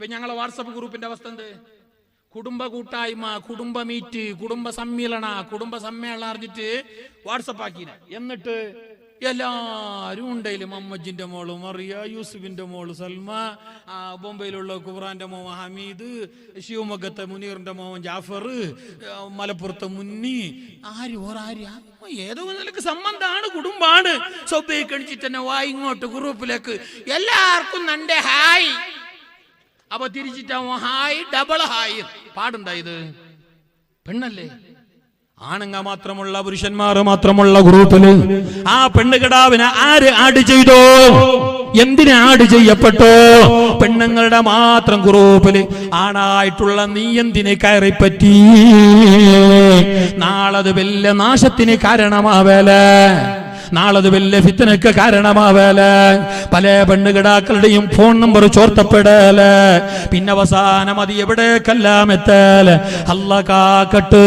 ഇപ്പൊ ഞങ്ങളെ വാട്സപ്പ് ഗ്രൂപ്പിന്റെ അവസ്ഥ എന്ത്? കുടുംബ കൂട്ടായ്മ, കുടുംബ മീറ്റ്, കുടുംബ സമ്മേളന, കുടുംബ സമ്മേളനം അറിഞ്ഞിട്ട് വാട്സപ്പ് ആക്കിന. എന്നിട്ട് എല്ലാരും ഉണ്ടെങ്കിലും അമ്മജിന്റെ മോള് മറിയ, യൂസുഫിന്റെ മോള് സൽമ, ബോംബെയിലുള്ള കുബ്രാന്റെ മോൻ ഹമീദ്, ശിവമൊഗത്തെ മുനീറിന്റെ മോൻ ജാഫർ, മലപ്പുറത്തെ മുന്നി, ഏതോ നിലക്ക് സംബന്ധമാണ്, കുടുംബാണ്. സ്വബൈ കണിച്ചിട്ട് തന്നെ വാ ഇങ്ങോട്ട് ഗ്രൂപ്പിലേക്ക് എല്ലാവർക്കും നന്റെ ഹായ്. അപ്പൊ തിരിച്ചിട്ടാ ഹായ്, ഡബിൾ ഹായ്. പാടുണ്ടായത് പെണ്ണല്ലേ? ആണുങ്ങ മാത്രമുള്ള, പുരുഷന്മാർ മാത്രമുള്ള ഗ്രൂപ്പില് ആ പെണ്ണുകിടാവിനെ ആര് ആഡ് ചെയ്തോ? എന്തിനാ ആഡ് ചെയ്യപ്പെട്ടോ? പെണ്ണുങ്ങളുടെ മാത്രം ഗ്രൂപ്പില് ആണായിട്ടുള്ള നീ എന്തിനെ കയറിപ്പറ്റി? നാളത് വലിയ നാശത്തിന് കാരണമാവേല, നാളത് വലിയ ഫിത്തനക്ക് കാരണമാവേല. പല പെണ്ണുകിടാക്കളുടെയും ഫോൺ നമ്പർ ചോർത്തപ്പെടല. പിന്നെ അവസാനം അത് എവിടേക്കെല്ലാം എത്തല. അല്ലാഹ് കാക്കട്ടെ.